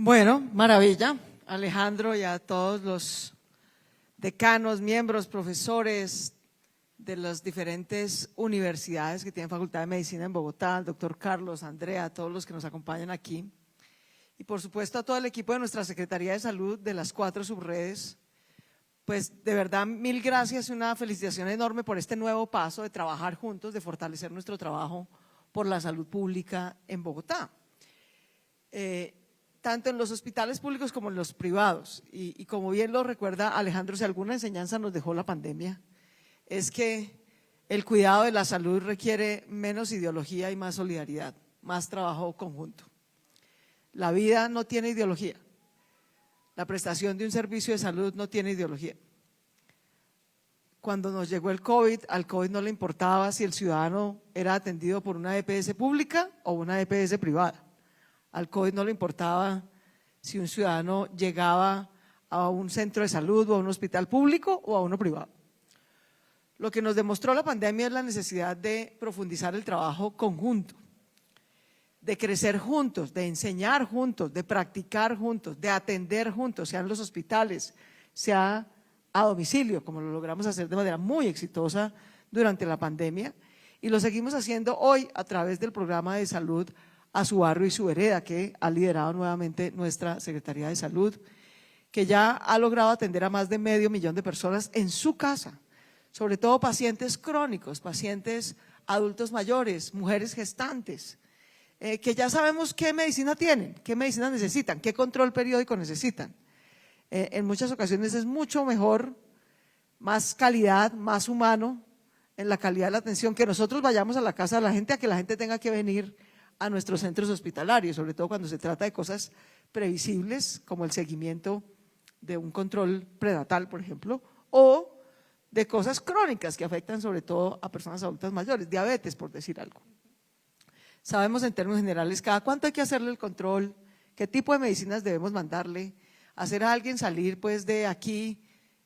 Bueno, maravilla. Alejandro y a todos los decanos, miembros, profesores de las diferentes universidades que tienen Facultad de Medicina en Bogotá, al doctor Carlos, Andrea, a todos los que nos acompañan aquí. Y por supuesto a todo el equipo de nuestra Secretaría de Salud de las 4 subredes. Pues de verdad, mil gracias y una felicitación enorme por este nuevo paso de trabajar juntos, de fortalecer nuestro trabajo por la salud pública en Bogotá. Tanto en los hospitales públicos como en los privados. Y como bien lo recuerda Alejandro, si alguna enseñanza nos dejó la pandemia, es que el cuidado de la salud requiere menos ideología y más solidaridad, más trabajo conjunto. La vida no tiene ideología. La prestación de un servicio de salud no tiene ideología. Cuando nos llegó el COVID, al COVID no le importaba si el ciudadano era atendido por una EPS pública o una EPS privada. Al COVID no le importaba si un ciudadano llegaba a un centro de salud o a un hospital público o a uno privado. Lo que nos demostró la pandemia es la necesidad de profundizar el trabajo conjunto, de crecer juntos, de enseñar juntos, de practicar juntos, de atender juntos, sea en los hospitales, sea a domicilio, como lo logramos hacer de manera muy exitosa durante la pandemia, y lo seguimos haciendo hoy a través del programa de salud A Su Barrio y Su Vereda, que ha liderado nuevamente nuestra Secretaría de Salud, que ya ha logrado atender a más de 500.000 de personas en su casa, sobre todo pacientes crónicos, pacientes adultos mayores, mujeres gestantes, que ya sabemos qué medicina tienen, qué medicina necesitan, qué control periódico necesitan. En muchas ocasiones es mucho mejor, más calidad, más humano en la calidad de la atención, que nosotros vayamos a la casa de la gente a que la gente tenga que venir a nuestros centros hospitalarios, sobre todo cuando se trata de cosas previsibles como el seguimiento de un control prenatal, por ejemplo, o de cosas crónicas que afectan sobre todo a personas adultas mayores, diabetes, por decir algo. Sabemos en términos generales cada cuánto hay que hacerle el control, qué tipo de medicinas debemos mandarle, hacer a alguien salir pues de aquí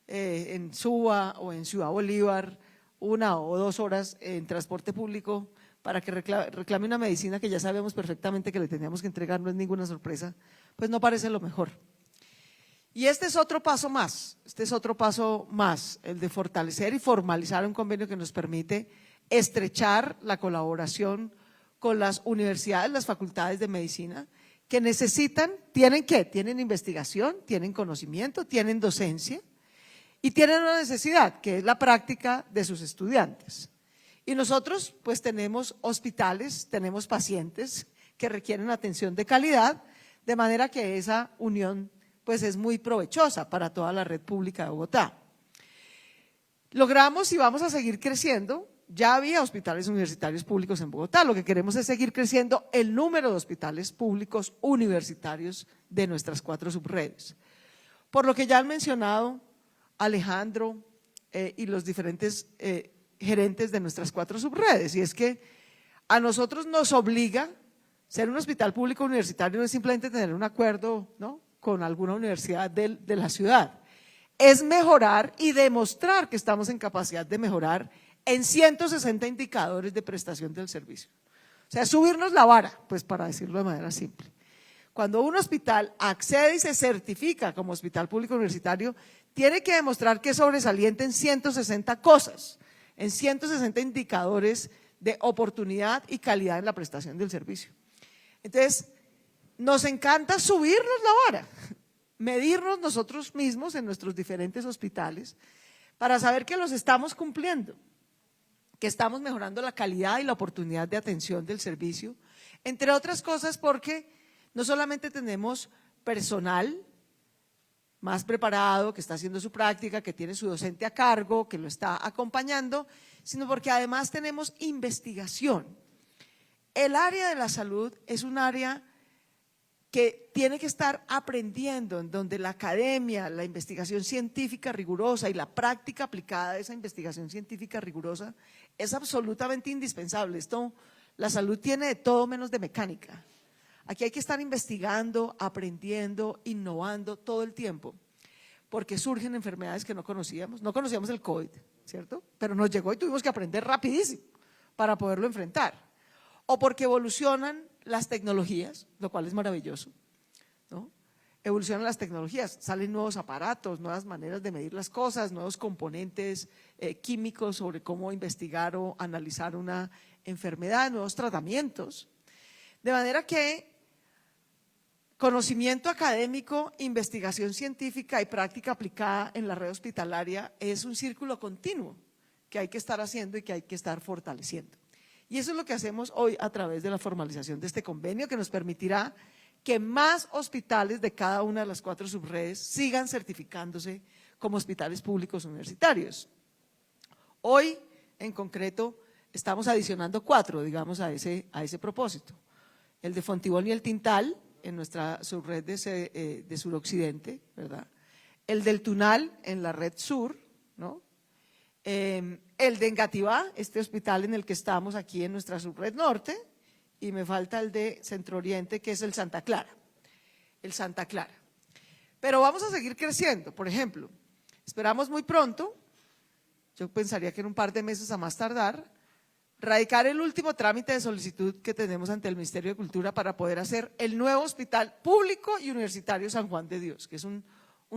en Suba o en Ciudad Bolívar 1 o 2 horas en transporte público para que reclame una medicina que ya sabemos perfectamente que le teníamos que entregar, no es ninguna sorpresa, pues no parece lo mejor. Y este es otro paso más, el de fortalecer y formalizar un convenio que nos permite estrechar la colaboración con las universidades, las facultades de medicina, que necesitan, tienen investigación, tienen conocimiento, tienen docencia y tienen una necesidad, que es la práctica de sus estudiantes. Y nosotros pues tenemos hospitales, tenemos pacientes que requieren atención de calidad, de manera que esa unión pues es muy provechosa para toda la red pública de Bogotá. Logramos y vamos a seguir creciendo, ya había hospitales universitarios públicos en Bogotá, lo que queremos es seguir creciendo el número de hospitales públicos universitarios de nuestras 4 subredes. Por lo que ya han mencionado Alejandro y los diferentes gerentes de nuestras 4 subredes, y es que a nosotros nos obliga ser un hospital público universitario, no es simplemente tener un acuerdo, ¿no?, con alguna universidad de la ciudad, es mejorar y demostrar que estamos en capacidad de mejorar en 160 indicadores de prestación del servicio. O sea, subirnos la vara, pues para decirlo de manera simple. Cuando un hospital accede y se certifica como hospital público universitario, tiene que demostrar que es sobresaliente en 160 cosas, en 160 indicadores de oportunidad y calidad en la prestación del servicio. Entonces, nos encanta subirnos la vara, medirnos nosotros mismos en nuestros diferentes hospitales para saber que los estamos cumpliendo, que estamos mejorando la calidad y la oportunidad de atención del servicio, entre otras cosas porque no solamente tenemos personal más preparado, que está haciendo su práctica, que tiene su docente a cargo, que lo está acompañando, sino porque además tenemos investigación. El área de la salud es un área que tiene que estar aprendiendo, en donde la academia, la investigación científica rigurosa y la práctica aplicada de esa investigación científica rigurosa es absolutamente indispensable. La salud tiene de todo menos de mecánica. Aquí hay que estar investigando, aprendiendo, innovando todo el tiempo, porque surgen enfermedades que no conocíamos el COVID, ¿cierto? Pero nos llegó y tuvimos que aprender rapidísimo para poderlo enfrentar. O porque evolucionan las tecnologías, lo cual es maravilloso, ¿no? evolucionan las tecnologías, salen nuevos aparatos, nuevas maneras de medir las cosas, nuevos componentes químicos sobre cómo investigar o analizar una enfermedad, nuevos tratamientos. De manera que conocimiento académico, investigación científica y práctica aplicada en la red hospitalaria es un círculo continuo que hay que estar haciendo y que hay que estar fortaleciendo. Y eso es lo que hacemos hoy a través de la formalización de este convenio, que nos permitirá que más hospitales de cada una de las 4 subredes sigan certificándose como hospitales públicos universitarios. Hoy, en concreto, estamos adicionando 4, digamos, a ese propósito. El de Fontibón y el Tintal, en nuestra subred de suroccidente, ¿verdad? El del Tunal, en la red sur, ¿no? El de Engativá, este hospital en el que estamos aquí en nuestra subred norte, y me falta el de Centro Oriente, que es el Santa Clara. El Santa Clara. Pero vamos a seguir creciendo. Por ejemplo, esperamos muy pronto, yo pensaría que en un par de meses a más tardar, radicar el último trámite de solicitud que tenemos ante el Ministerio de Cultura para poder hacer el nuevo hospital público y universitario San Juan de Dios, que es un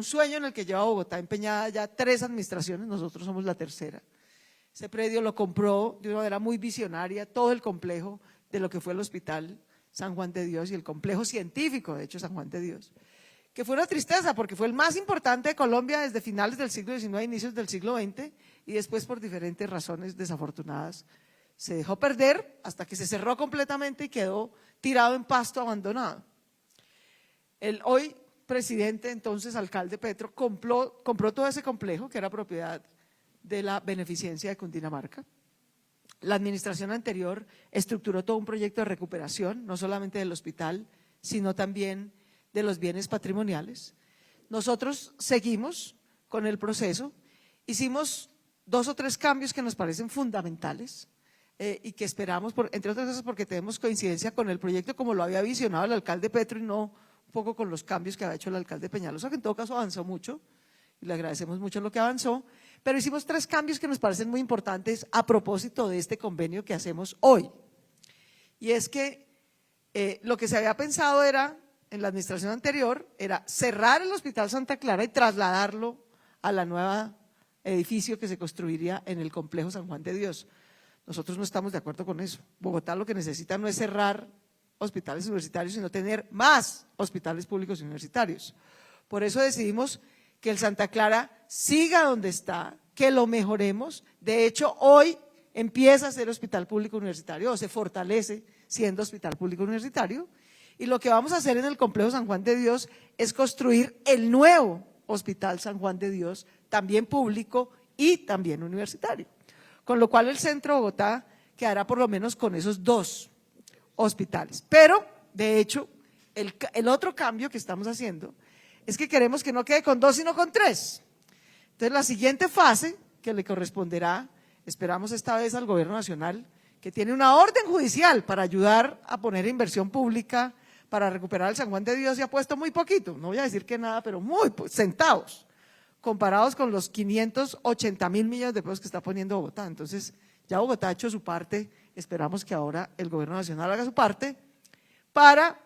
sueño en el que lleva Bogotá empeñada ya 3 administraciones, nosotros somos la tercera. Ese predio lo compró de una manera muy visionaria, todo el complejo de lo que fue el Hospital San Juan de Dios y el complejo científico, de hecho, San Juan de Dios, que fue una tristeza porque fue el más importante de Colombia desde finales del siglo XIX, inicios del siglo XX, y después por diferentes razones desafortunadas se dejó perder hasta que se cerró completamente y quedó tirado en pasto, abandonado. El hoy presidente, entonces alcalde Petro, compró todo ese complejo que era propiedad de la Beneficencia de Cundinamarca. La administración anterior estructuró todo un proyecto de recuperación, no solamente del hospital, sino también de los bienes patrimoniales. Nosotros seguimos con el proceso, hicimos 2 o 3 cambios que nos parecen fundamentales y que esperamos, entre otras cosas porque tenemos coincidencia con el proyecto como lo había visionado el alcalde Petro y no un poco con los cambios que había hecho el alcalde Peñalosa, que en todo caso avanzó mucho y le agradecemos mucho lo que avanzó. Pero hicimos 3 cambios que nos parecen muy importantes a propósito de este convenio que hacemos hoy. Y es que lo que se había pensado era, en la administración anterior, era cerrar el Hospital Santa Clara y trasladarlo a la nueva edificio que se construiría en el complejo San Juan de Dios. Nosotros no estamos de acuerdo con eso. Bogotá lo que necesita no es cerrar hospitales universitarios, sino tener más hospitales públicos universitarios. Por eso decidimos que el Santa Clara siga donde está, que lo mejoremos. De hecho, hoy empieza a ser hospital público universitario o se fortalece siendo hospital público universitario. Y lo que vamos a hacer en el complejo San Juan de Dios es construir el nuevo Hospital San Juan de Dios, también público y también universitario. Con lo cual el centro de Bogotá quedará por lo menos con esos 2 hospitales. Pero, de hecho, el otro cambio que estamos haciendo es que queremos que no quede con 2, sino con 3. Entonces, la siguiente fase que le corresponderá, esperamos esta vez al Gobierno Nacional, que tiene una orden judicial para ayudar a poner inversión pública para recuperar el San Juan de Dios y ha puesto muy poquito, no voy a decir que nada, pero muy centavos, comparados con los 580.000 millones de pesos que está poniendo Bogotá. Entonces, ya Bogotá ha hecho su parte, esperamos que ahora el Gobierno Nacional haga su parte para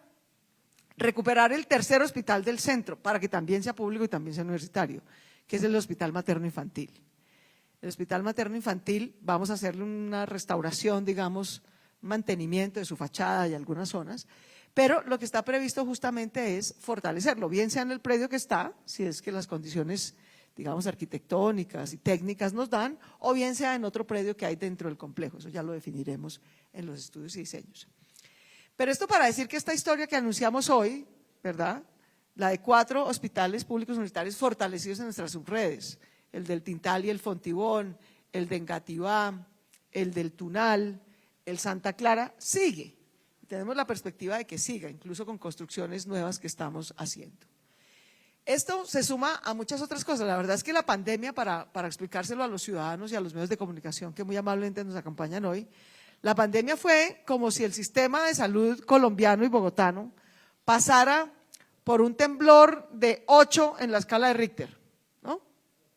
recuperar el tercer hospital del centro, para que también sea público y también sea universitario, que es el Hospital Materno Infantil. El Hospital Materno Infantil vamos a hacerle una restauración, digamos, mantenimiento de su fachada y algunas zonas, pero lo que está previsto justamente es fortalecerlo, bien sea en el predio que está, si es que las condiciones, digamos, arquitectónicas y técnicas nos dan, o bien sea en otro predio que hay dentro del complejo, eso ya lo definiremos en los estudios y diseños. Pero esto para decir que esta historia que anunciamos hoy, ¿verdad?, la de 4 hospitales públicos universitarios fortalecidos en nuestras subredes, el del Tintal y el Fontibón, el de Engativá, el del Tunal, el Santa Clara, sigue. Tenemos la perspectiva de que siga, incluso con construcciones nuevas que estamos haciendo. Esto se suma a muchas otras cosas. La verdad es que la pandemia, para explicárselo a los ciudadanos y a los medios de comunicación que muy amablemente nos acompañan hoy, la pandemia fue como si el sistema de salud colombiano y bogotano pasara por un temblor de 8 en la escala de Richter, ¿no?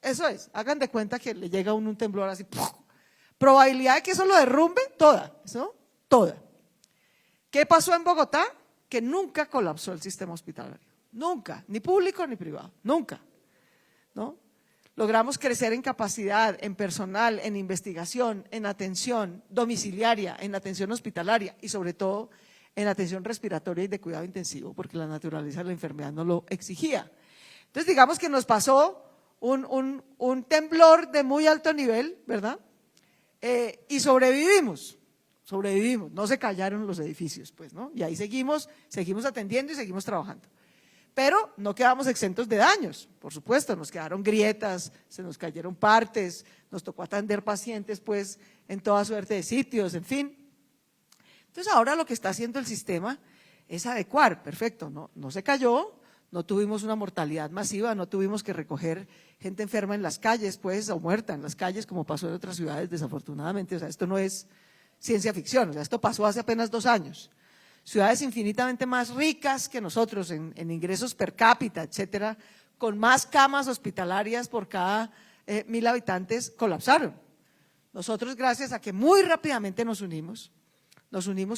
Eso es, hagan de cuenta que le llega a un temblor así, ¡puf! Probabilidad de que eso lo derrumbe, toda, ¿no? Toda. ¿Qué pasó en Bogotá? Que nunca colapsó el sistema hospitalario, nunca, ni público ni privado, nunca, ¿no? Logramos crecer en capacidad, en personal, en investigación, en atención domiciliaria, en atención hospitalaria y sobre todo en atención respiratoria y de cuidado intensivo, porque la naturaleza de la enfermedad no lo exigía. Entonces, digamos que nos pasó un temblor de muy alto nivel, ¿verdad? Y sobrevivimos, no se callaron los edificios, pues, ¿no? Y ahí seguimos atendiendo y seguimos trabajando. Pero no quedamos exentos de daños, por supuesto, nos quedaron grietas, se nos cayeron partes, nos tocó atender pacientes pues en toda suerte de sitios, en fin. Entonces ahora lo que está haciendo el sistema es adecuar, perfecto, no se cayó, no tuvimos una mortalidad masiva, no tuvimos que recoger gente enferma en las calles pues, o muerta en las calles como pasó en otras ciudades desafortunadamente, o sea, esto no es ciencia ficción, o sea, esto pasó hace apenas 2 años. Ciudades infinitamente más ricas que nosotros en ingresos per cápita, etcétera, con más camas hospitalarias por cada 1000 habitantes, colapsaron. Nosotros, gracias a que muy rápidamente nos unimos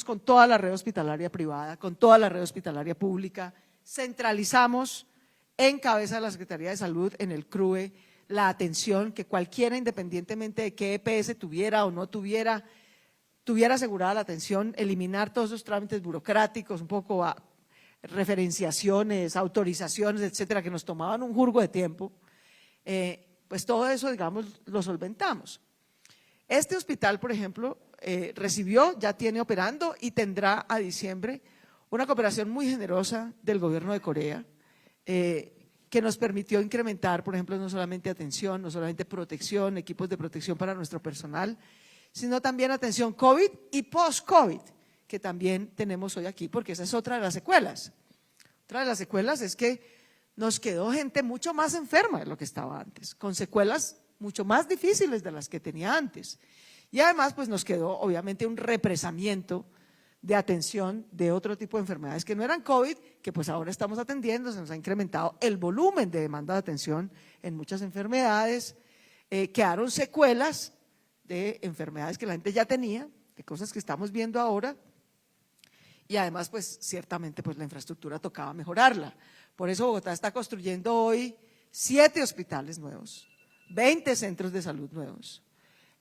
con toda la red hospitalaria privada, con toda la red hospitalaria pública, centralizamos en cabeza de la Secretaría de Salud, en el CRUE, la atención que cualquiera, independientemente de qué EPS tuviera o no tuviera asegurada la atención, eliminar todos esos trámites burocráticos, un poco a referenciaciones, autorizaciones, etcétera, que nos tomaban un jurgo de tiempo, pues todo eso, digamos, lo solventamos. Este hospital, por ejemplo, ya tiene operando y tendrá a diciembre una cooperación muy generosa del gobierno de Corea, que nos permitió incrementar, por ejemplo, no solamente atención, no solamente protección, equipos de protección para nuestro personal, sino también atención COVID y post-COVID, que también tenemos hoy aquí, porque esa es otra de las secuelas. Otra de las secuelas es que nos quedó gente mucho más enferma de lo que estaba antes, con secuelas mucho más difíciles de las que tenía antes. Y además, pues nos quedó obviamente un represamiento de atención de otro tipo de enfermedades que no eran COVID, que pues ahora estamos atendiendo, se nos ha incrementado el volumen de demanda de atención en muchas enfermedades, quedaron secuelas de enfermedades que la gente ya tenía, de cosas que estamos viendo ahora, y además pues ciertamente pues la infraestructura tocaba mejorarla. Por eso Bogotá está construyendo hoy 7 hospitales nuevos, 20 centros de salud nuevos.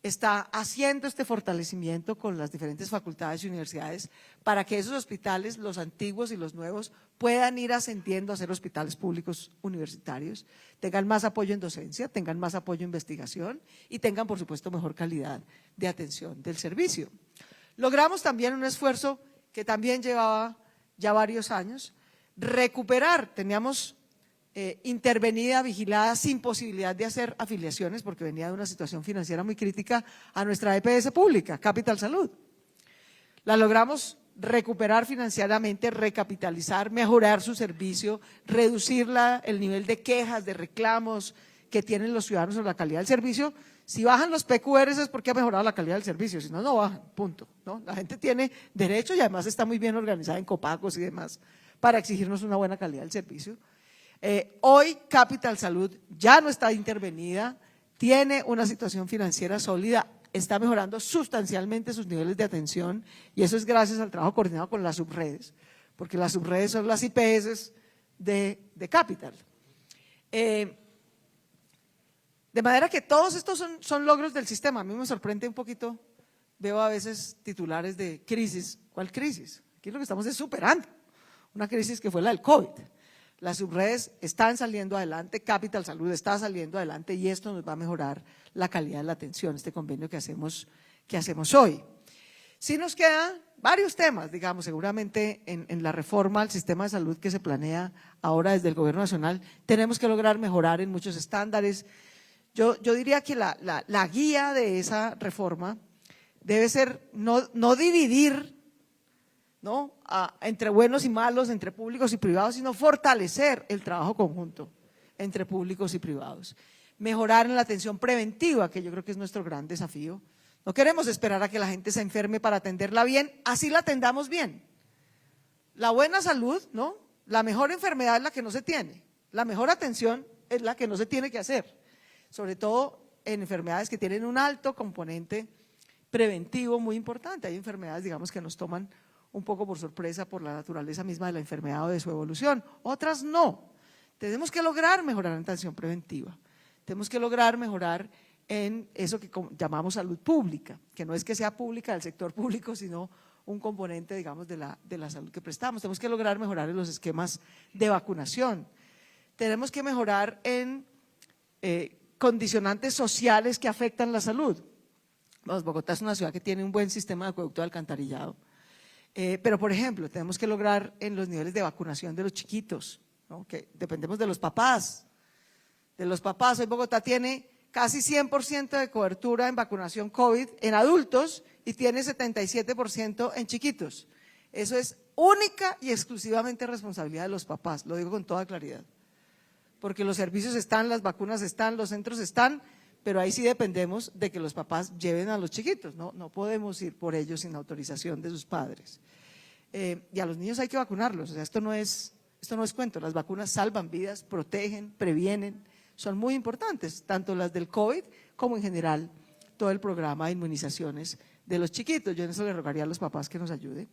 Está haciendo este fortalecimiento con las diferentes facultades y universidades para que esos hospitales, los antiguos y los nuevos, puedan ir ascendiendo a ser hospitales públicos universitarios, tengan más apoyo en docencia, tengan más apoyo en investigación y tengan, por supuesto, mejor calidad de atención del servicio. Logramos también un esfuerzo que también llevaba ya varios años, recuperar, teníamos intervenida, vigilada, sin posibilidad de hacer afiliaciones porque venía de una situación financiera muy crítica a nuestra EPS pública, Capital Salud. La logramos recuperar financieramente, recapitalizar, mejorar su servicio, reducir el nivel de quejas, de reclamos que tienen los ciudadanos sobre la calidad del servicio. Si bajan los PQRs es porque ha mejorado la calidad del servicio, si no, no bajan, punto, ¿no? La gente tiene derecho y además está muy bien organizada en copagos y demás para exigirnos una buena calidad del servicio. Hoy Capital Salud ya no está intervenida, tiene una situación financiera sólida, está mejorando sustancialmente sus niveles de atención y eso es gracias al trabajo coordinado con las subredes, porque las subredes son las IPS de Capital. De manera que todos estos son logros del sistema. A mí me sorprende un poquito, veo a veces titulares de crisis. ¿Cuál crisis? Aquí lo que estamos es superando una crisis que fue la del COVID. Las subredes están saliendo adelante, Capital Salud está saliendo adelante y esto nos va a mejorar la calidad de la atención, este convenio que hacemos hoy. Sí nos quedan varios temas, digamos, seguramente en la reforma al sistema de salud que se planea ahora desde el Gobierno Nacional, tenemos que lograr mejorar en muchos estándares. Yo diría que la guía de esa reforma debe ser no dividir, ¿no? Entre buenos y malos, entre públicos y privados, sino fortalecer el trabajo conjunto entre públicos y privados. Mejorar en la atención preventiva, que yo creo que es nuestro gran desafío. No queremos esperar a que la gente se enferme para atenderla bien, así la atendamos bien. La buena salud, ¿no? La mejor enfermedad es la que no se tiene, la mejor atención es la que no se tiene que hacer, sobre todo en enfermedades que tienen un alto componente preventivo muy importante. Hay enfermedades, digamos, que nos toman un poco por sorpresa por la naturaleza misma de la enfermedad o de su evolución, otras no. Tenemos que lograr mejorar en atención preventiva, tenemos que lograr mejorar en eso que llamamos salud pública, que no es que sea pública del sector público, sino un componente, digamos, de la salud que prestamos. Tenemos que lograr mejorar en los esquemas de vacunación, tenemos que mejorar en condicionantes sociales que afectan la salud. Bogotá es una ciudad que tiene un buen sistema de acueducto de alcantarillado, pero por ejemplo, tenemos que lograr en los niveles de vacunación de los chiquitos, ¿no? Que dependemos de los papás. Hoy Bogotá tiene casi 100% de cobertura en vacunación COVID en adultos y tiene 77% en chiquitos. Eso es única y exclusivamente responsabilidad de los papás, lo digo con toda claridad, porque los servicios están, las vacunas están, los centros están, pero ahí sí dependemos de que los papás lleven a los chiquitos, no podemos ir por ellos sin autorización de sus padres. Y a los niños hay que vacunarlos, o sea, esto no es cuento, las vacunas salvan vidas, protegen, previenen, son muy importantes, tanto las del COVID como en general todo el programa de inmunizaciones de los chiquitos. Yo en eso le rogaría a los papás que nos ayuden.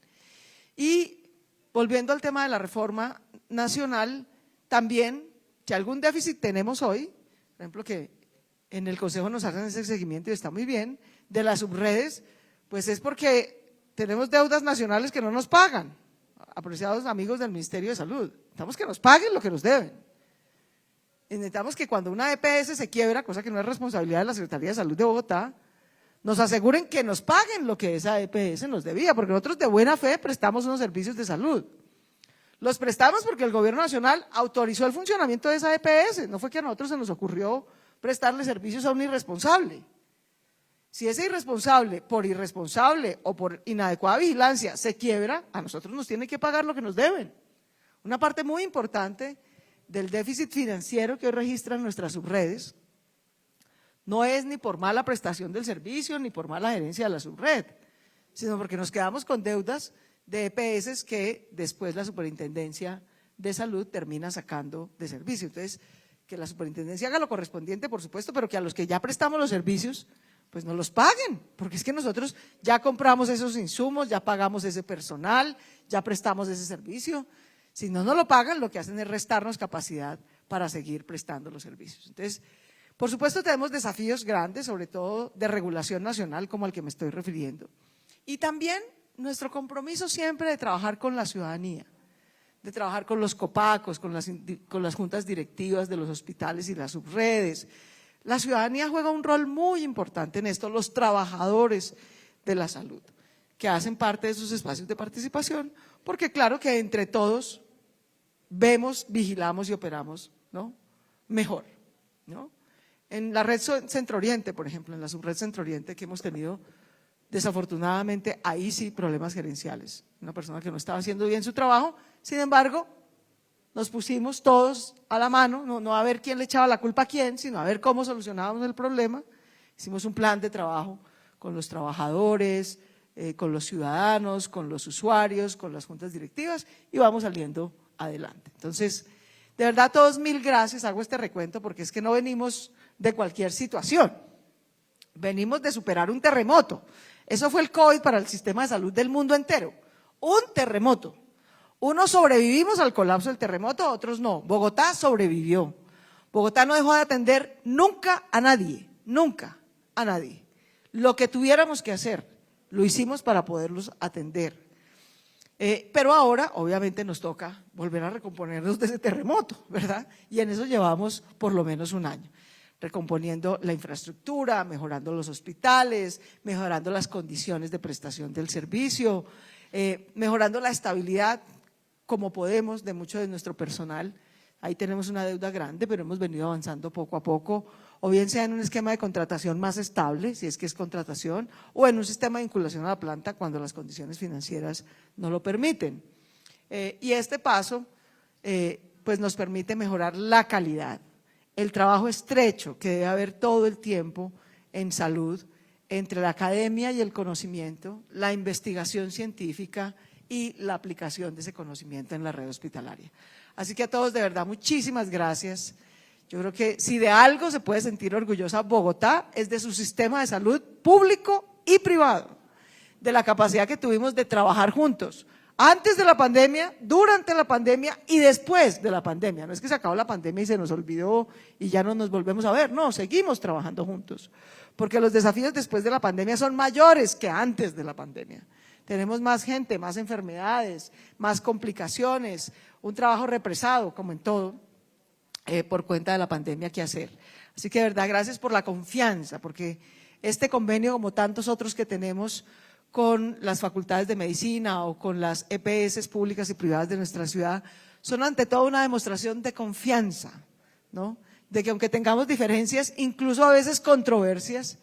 Y volviendo al tema de la reforma nacional, también, si algún déficit tenemos hoy, por ejemplo que en el Consejo nos hacen ese seguimiento y está muy bien, de las subredes, pues es porque tenemos deudas nacionales que no nos pagan. Apreciados amigos del Ministerio de Salud, necesitamos que nos paguen lo que nos deben. Y necesitamos que cuando una EPS se quiebra, cosa que no es responsabilidad de la Secretaría de Salud de Bogotá, nos aseguren que nos paguen lo que esa EPS nos debía, porque nosotros de buena fe prestamos unos servicios de salud. Los prestamos porque el gobierno nacional autorizó el funcionamiento de esa EPS, no fue que a nosotros se nos ocurrió prestarle servicios a un irresponsable. Si ese irresponsable, por irresponsable o por inadecuada vigilancia, se quiebra, a nosotros nos tienen que pagar lo que nos deben. Una parte muy importante del déficit financiero que hoy registran nuestras subredes no es ni por mala prestación del servicio ni por mala gerencia de la subred, sino porque nos quedamos con deudas de EPS que después la Superintendencia de Salud termina sacando de servicio. Entonces, que la Superintendencia haga lo correspondiente, por supuesto, pero que a los que ya prestamos los servicios, pues no los paguen, porque es que nosotros ya compramos esos insumos, ya pagamos ese personal, ya prestamos ese servicio. Si no nos lo pagan, lo que hacen es restarnos capacidad para seguir prestando los servicios. Entonces, por supuesto tenemos desafíos grandes, sobre todo de regulación nacional como al que me estoy refiriendo. Y también nuestro compromiso siempre de trabajar con la ciudadanía, de trabajar con los copacos, con las juntas directivas de los hospitales y las subredes. La ciudadanía juega un rol muy importante en esto, los trabajadores de la salud, que hacen parte de sus espacios de participación, porque claro que entre todos vemos, vigilamos y operamos, ¿no? Mejor, ¿no? En la red Centro Oriente, por ejemplo, en la subred Centro Oriente que hemos tenido, desafortunadamente, ahí sí problemas gerenciales. Una persona que no estaba haciendo bien su trabajo, sin embargo, nos pusimos todos a la mano, no a ver quién le echaba la culpa a quién, sino a ver cómo solucionábamos el problema. Hicimos un plan de trabajo con los trabajadores, con los ciudadanos, con los usuarios, con las juntas directivas y vamos saliendo adelante. Entonces, de verdad, todos mil gracias, hago este recuento porque es que no venimos de cualquier situación, venimos de superar un terremoto. Eso fue el COVID para el sistema de salud del mundo entero, un terremoto. Unos sobrevivimos al colapso del terremoto, otros no. Bogotá sobrevivió. Bogotá no dejó de atender nunca a nadie, nunca a nadie. Lo que tuviéramos que hacer, lo hicimos para poderlos atender. Pero ahora, obviamente, nos toca volver a recomponernos de ese terremoto, ¿verdad? Y en eso llevamos por lo menos un año, recomponiendo la infraestructura, mejorando los hospitales, mejorando las condiciones de prestación del servicio, mejorando la estabilidad como podemos de mucho de nuestro personal. Ahí tenemos una deuda grande, pero hemos venido avanzando poco a poco, o bien sea en un esquema de contratación más estable, si es que es contratación, o en un sistema de vinculación a la planta cuando las condiciones financieras no lo permiten. Y este paso pues nos permite mejorar la calidad, el trabajo estrecho que debe haber todo el tiempo en salud entre la academia y el conocimiento, la investigación científica y la aplicación de ese conocimiento en la red hospitalaria. Así que a todos de verdad muchísimas gracias. Yo creo que si de algo se puede sentir orgullosa Bogotá es de su sistema de salud público y privado, de la capacidad que tuvimos de trabajar juntos. Antes de la pandemia, durante la pandemia y después de la pandemia. No es que se acabó la pandemia y se nos olvidó y ya no nos volvemos a ver. No, seguimos trabajando juntos. Porque los desafíos después de la pandemia son mayores que antes de la pandemia. Tenemos más gente, más enfermedades, más complicaciones, un trabajo represado, como en todo, por cuenta de la pandemia que hacer. Así que de verdad, gracias por la confianza, porque este convenio, como tantos otros que tenemos con las facultades de medicina o con las EPS públicas y privadas de nuestra ciudad, son ante todo una demostración de confianza, ¿no? De que aunque tengamos diferencias, incluso a veces controversias,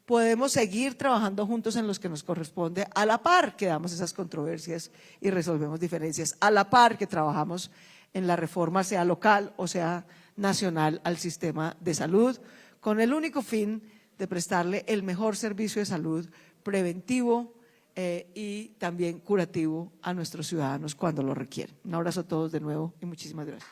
podemos seguir trabajando juntos en los que nos corresponde, a la par que damos esas controversias y resolvemos diferencias, a la par que trabajamos en la reforma, sea local o sea nacional, al sistema de salud, con el único fin de prestarle el mejor servicio de salud preventivo y también curativo a nuestros ciudadanos cuando lo requieren. Un abrazo a todos de nuevo y muchísimas gracias.